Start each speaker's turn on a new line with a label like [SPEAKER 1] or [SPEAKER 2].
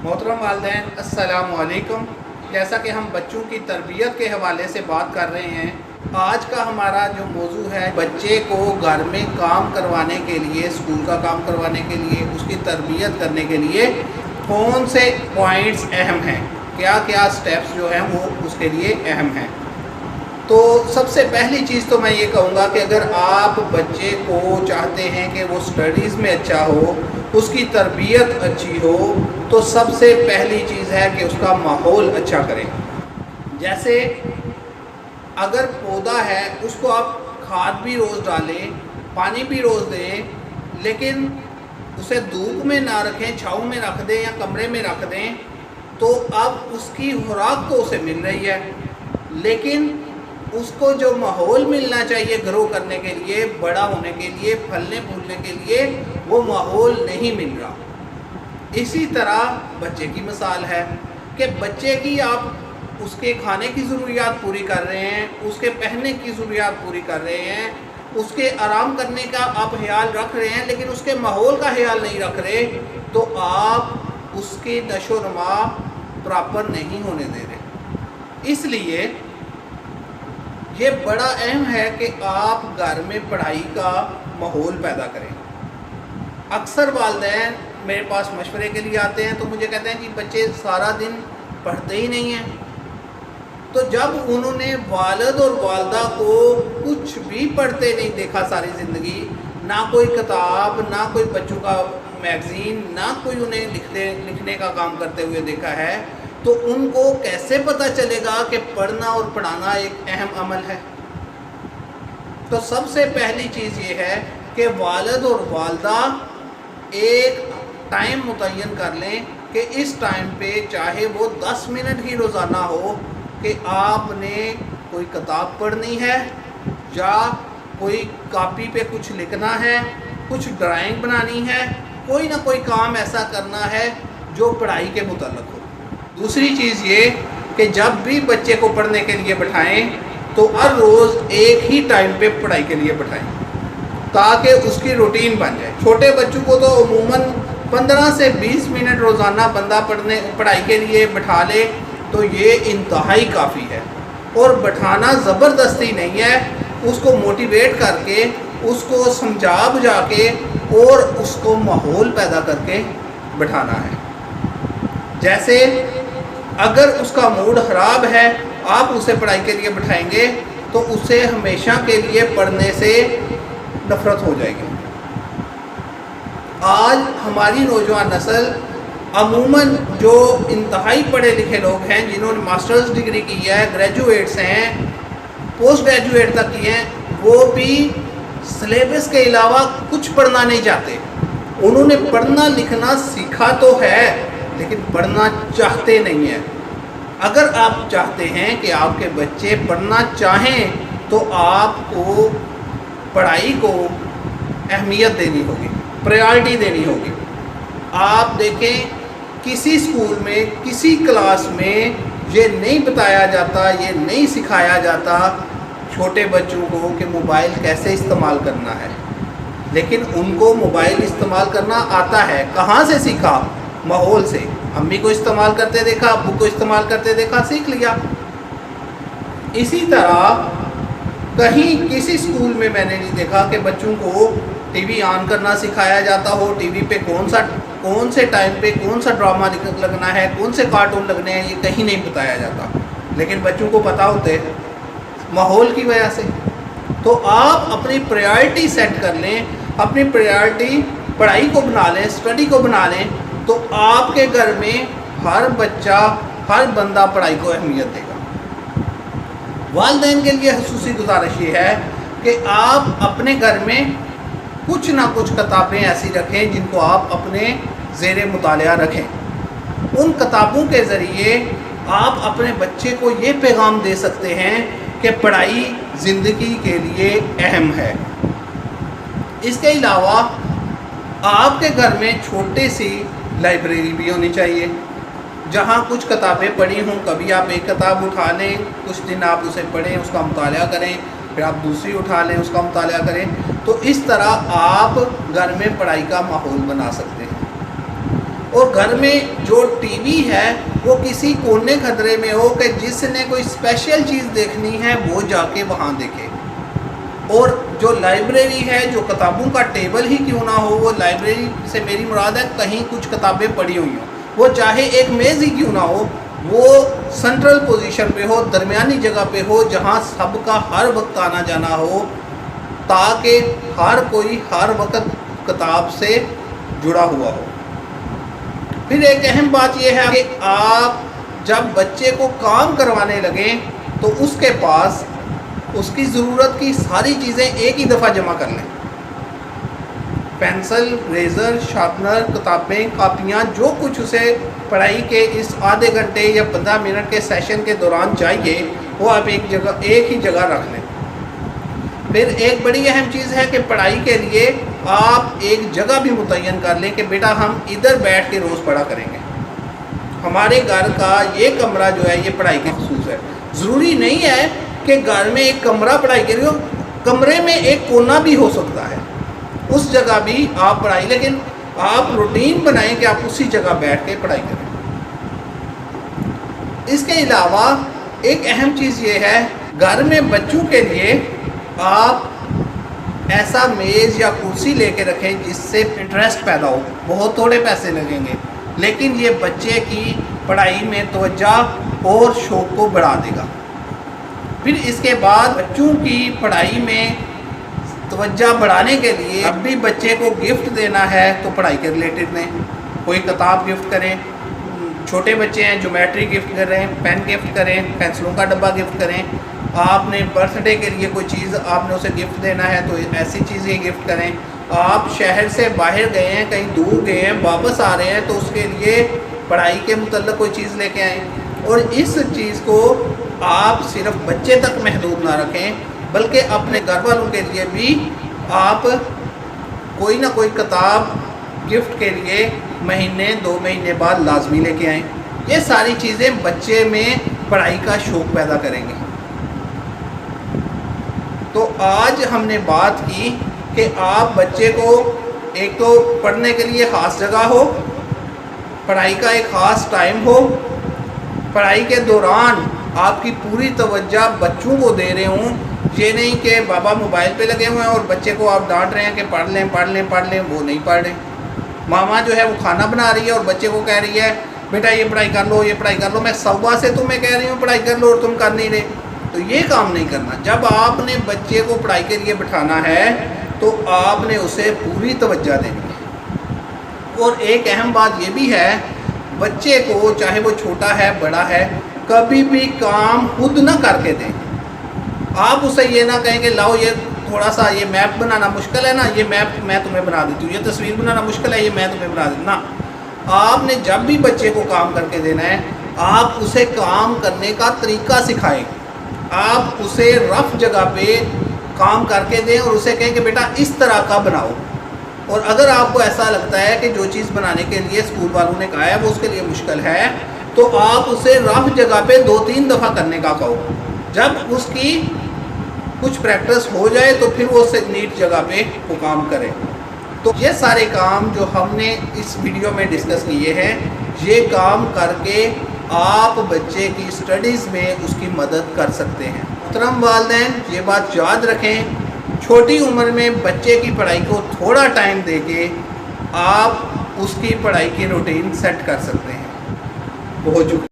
[SPEAKER 1] मोहतरम वालिदैन अस्सलाम वालेकुम। जैसा कि हम बच्चों की तरबियत के हवाले से बात कर रहे हैं, आज का हमारा जो मौजू है, बच्चे को घर में काम करवाने के लिए, स्कूल का काम करवाने के लिए, उसकी तरबियत करने के लिए कौन से पॉइंट्स अहम हैं, क्या क्या स्टेप्स जो हैं वो उसके लिए अहम हैं। तो सबसे पहली चीज़ तो मैं ये कहूँगा कि अगर आप बच्चे को चाहते हैं कि वो स्टडीज़ में अच्छा हो, उसकी तरबियत अच्छी हो, तो सबसे पहली चीज़ है कि उसका माहौल अच्छा करें। जैसे अगर पौधा है, उसको आप खाद भी रोज़ डालें, पानी भी रोज़ दें, लेकिन उसे धूप में ना रखें, छाँव में रख दें या कमरे में रख दें, तो अब उसकी खुराक तो उसे मिल रही है, लेकिन उसको जो माहौल मिलना चाहिए ग्रो करने के लिए, बड़ा होने के लिए, फलने फूलने के लिए, वो माहौल नहीं मिल रहा। इसी तरह बच्चे की मिसाल है कि बच्चे की आप उसके खाने की ज़रूरियात पूरी कर रहे हैं, उसके पहनने की ज़रूरियात पूरी कर रहे हैं, उसके आराम करने का आप ख्याल रख रहे हैं, लेकिन उसके माहौल का ख्याल नहीं रख रहे, तो आप उसके नशो नमा प्रॉपर नहीं होने दे रहे। इसलिए ये बड़ा अहम है कि आप घर में पढ़ाई का माहौल पैदा करें। अक्सर वालिदैन मेरे पास मशवरे के लिए आते हैं तो मुझे कहते हैं कि बच्चे सारा दिन पढ़ते ही नहीं हैं। तो जब उन्होंने वालिद और वालदा को कुछ भी पढ़ते नहीं देखा सारी ज़िंदगी, ना कोई किताब, ना कोई बच्चों का मैगज़ीन, ना कोई उन्हें लिखने का काम करते हुए देखा है, तो उनको कैसे पता चलेगा कि पढ़ना और पढ़ाना एक अहम अमल है। तो सबसे पहली चीज़ ये है कि वालिद और वालदा एक टाइम मुतय्यन कर लें कि इस टाइम पे चाहे वो 10 मिनट ही रोज़ाना हो कि आपने कोई किताब पढ़नी है या कोई कॉपी पे कुछ लिखना है, कुछ ड्राइंग बनानी है, कोई ना कोई काम ऐसा करना है जो पढ़ाई के मुतल्लिक़ हो। दूसरी चीज़ ये कि जब भी बच्चे को पढ़ने के लिए बिठाएं तो हर रोज़ एक ही टाइम पे पढ़ाई के लिए बिठाएं ताकि उसकी रूटीन बन जाए। छोटे बच्चों को तो अमूमन 15 से 20 मिनट रोज़ाना बंदा पढ़ाई के लिए बिठा ले तो ये इंतहाई काफ़ी है। और बिठाना ज़बरदस्ती नहीं है, उसको मोटिवेट करके, उसको समझा बुझा के और उसको माहौल पैदा करके बिठाना है। जैसे अगर उसका मूड ख़राब है, आप उसे पढ़ाई के लिए बिठाएंगे तो उसे हमेशा के लिए पढ़ने से नफ़रत हो जाएगी। आज हमारी नौजवान नस्ल अमूमन जो इंतहाई पढ़े लिखे लोग हैं, जिन्होंने मास्टर्स डिग्री की है, ग्रेजुएट्स हैं, पोस्ट ग्रेजुएट तक की हैं, वो भी सिलेबस के अलावा कुछ पढ़ना नहीं चाहते। उन्होंने पढ़ना लिखना सीखा तो है लेकिन पढ़ना चाहते नहीं हैं। अगर आप चाहते हैं कि आपके बच्चे पढ़ना चाहें तो आपको पढ़ाई को अहमियत देनी होगी, प्रायोरिटी देनी होगी। आप देखें किसी स्कूल में, किसी क्लास में ये नहीं बताया जाता, ये नहीं सिखाया जाता छोटे बच्चों को कि मोबाइल कैसे इस्तेमाल करना है, लेकिन उनको मोबाइल इस्तेमाल करना आता है। कहाँ से सीखा? माहौल से। अम्मी को इस्तेमाल करते देखा, अब्बू को इस्तेमाल करते देखा, सीख लिया। इसी तरह कहीं किसी स्कूल में मैंने नहीं देखा कि बच्चों को टीवी ऑन करना सिखाया जाता हो, टीवी पे कौन से टाइम पे कौन सा ड्रामा लगना है, कौन से कार्टून लगने हैं, ये कहीं नहीं बताया जाता, लेकिन बच्चों को पता होते माहौल की वजह से। तो आप अपनी प्रायोरिटी सेट कर लें, अपनी प्रायोरिटी पढ़ाई को बना लें, स्टडी को बना लें, तो आपके घर में हर बच्चा, हर बंदा पढ़ाई को अहमियत देगा। वालिदैन के लिए ख़ुसूसी गुजारिश ये है कि आप अपने घर में कुछ ना कुछ किताबें ऐसी रखें जिनको आप अपने ज़ेरे मुतालिया रखें। उन किताबों के ज़रिए आप अपने बच्चे को ये पैगाम दे सकते हैं कि पढ़ाई ज़िंदगी के लिए अहम है। इसके अलावा आपके घर में छोटी सी लाइब्रेरी भी होनी चाहिए जहाँ कुछ किताबें पढ़ी हों। कभी आप एक किताब उठा लें, कुछ दिन आप उसे पढ़ें, उसका मुतालिया करें, फिर आप दूसरी उठा लें, उसका मुतालिया करें। तो इस तरह आप घर में पढ़ाई का माहौल बना सकते हैं। اور گھر میں جو ٹی وی ہے وہ کسی کونے خطرے میں ہو کہ جس نے کوئی اسپیشل چیز دیکھنی ہے وہ جا کے وہاں دیکھے. اور جو لائبریری ہے, جو کتابوں کا ٹیبل ہی کیوں نہ ہو, وہ لائبریری سے میری مراد ہے کہیں کچھ کتابیں پڑھی ہوئی ہوں, وہ چاہے ایک میز ہی کیوں نہ ہو, وہ سنٹرل پوزیشن پہ ہو, درمیانی جگہ پہ ہو, جہاں سب کا ہر وقت آنا جانا ہو, تاکہ ہر کوئی ہر وقت کتاب سے جڑا ہوا ہو. پھر ایک اہم بات یہ ہے کہ آپ جب بچے کو کام کروانے لگیں تو اس کے پاس اس کی ضرورت کی ساری چیزیں ایک ہی دفعہ جمع کر لیں. پینسل, ریزر, شارپنر, کتابیں, کاپیاں, جو کچھ اسے پڑھائی کے اس آدھے گھنٹے یا 15 منٹ کے سیشن کے دوران چاہیے وہ آپ ایک ہی جگہ رکھ لیں. پھر ایک بڑی اہم چیز ہے کہ پڑھائی کے لیے آپ ایک جگہ بھی متعین کر لیں کہ بیٹا ہم ادھر بیٹھ کے روز پڑھا کریں گے. ہمارے گھر کا یہ کمرہ جو ہے یہ پڑھائی کے خصوص ہے. ضروری نہیں ہے کہ گھر میں ایک کمرہ پڑھائی کے لیے ہو, کمرے میں ایک کونا بھی ہو سکتا ہے, اس جگہ بھی آپ پڑھائی, لیکن آپ روٹین بنائیں کہ آپ اسی جگہ بیٹھ کے پڑھائی کریں. اس کے علاوہ ایک اہم چیز یہ ہے, گھر میں بچوں کے لیے آپ ایسا میز یا کرسی لے کے رکھیں جس سے انٹرسٹ پیدا ہو. بہت تھوڑے پیسے لگیں گے لیکن یہ بچے کی پڑھائی میں توجہ اور شوق کو بڑھا دے گا. پھر اس کے بعد بچوں کی پڑھائی میں توجہ بڑھانے کے لیے اب بھی بچے کو گفٹ دینا ہے تو پڑھائی کے ریلیٹڈ دیں. کوئی کتاب گفٹ کریں, چھوٹے بچے ہیں جیومیٹری گفٹ کریں, پین گفٹ کریں, پینسلوں کا ڈبہ گفٹ کریں. آپ نے برتھ ڈے کے لیے کوئی چیز آپ نے اسے گفٹ دینا ہے تو ایسی چیزیں گفٹ کریں. آپ شہر سے باہر گئے ہیں, کہیں دور گئے ہیں, واپس آ رہے ہیں تو اس کے لیے پڑھائی کے متعلق کوئی چیز لے کے آئیں. اور اس چیز کو آپ صرف بچے تک محدود نہ رکھیں بلکہ اپنے گھر والوں کے لیے بھی آپ کوئی نہ کوئی کتاب گفٹ کے لیے مہینے 2 مہینے بعد لازمی لے کے آئیں. یہ ساری چیزیں بچے میں پڑھائی کا شوق پیدا کریں گے. تو آج ہم نے بات کی کہ آپ بچے کو ایک تو پڑھنے کے لیے خاص جگہ ہو, پڑھائی کا ایک خاص ٹائم ہو, پڑھائی کے دوران آپ کی پوری توجہ بچوں کو دے رہے ہوں. یہ نہیں کہ بابا موبائل پہ لگے ہوئے ہیں اور بچے کو آپ ڈانٹ رہے ہیں کہ پڑھ لیں پڑھ لیں پڑھ لیں, وہ نہیں پڑھ رہے. ماما جو ہے وہ کھانا بنا رہی ہے اور بچے کو کہہ رہی ہے بیٹا یہ پڑھائی کر لو, یہ پڑھائی کر لو, میں صبح سے تمہیں کہہ رہی ہوں پڑھائی کر لو اور تم کر نہیں رہے. تو یہ کام نہیں کرنا. جب آپ نے بچے کو پڑھائی کے لیے بٹھانا ہے تو آپ نے اسے پوری توجہ دینی ہے. اور ایک اہم بات یہ بھی ہے, بچے کو چاہے وہ چھوٹا ہے بڑا ہے کبھی بھی کام خود نہ کر کے دیں. آپ اسے یہ نہ کہیں کہ لاؤ یہ تھوڑا سا یہ میپ بنانا مشکل ہے نا, یہ میپ میں تمہیں بنا دیتی ہوں, یہ تصویر بنانا مشکل ہے یہ میں تمہیں بنا دیتی ہوں. نا, آپ نے جب بھی بچے کو کام کر کے دینا ہے آپ اسے کام کرنے کا طریقہ سکھائیں. آپ اسے رف جگہ پہ کام کر کے دیں اور اسے کہیں کہ بیٹا اس طرح کا بناؤ. اور اگر آپ کو ایسا لگتا ہے کہ جو چیز بنانے کے لیے اسکول والوں نے کہا ہے وہ اس کے لیے مشکل ہے تو آپ اسے رف جگہ پہ 2-3 دفعہ کرنے کا کہو. جب اس کی کچھ پریکٹس ہو جائے تو پھر وہ اسے نیٹ جگہ پہ وہ کام کرے. تو یہ سارے کام جو ہم نے اس ویڈیو میں ڈسکس کیے ہیں یہ کام کر کے آپ بچے کی اسٹڈیز میں اس کی مدد کر سکتے ہیں. محترم والدین یہ بات یاد رکھیں, چھوٹی عمر میں بچے کی پڑھائی کو تھوڑا ٹائم دے کے آپ اس کی پڑھائی کی روٹین سیٹ کر سکتے ہیں. بہت شکریہ.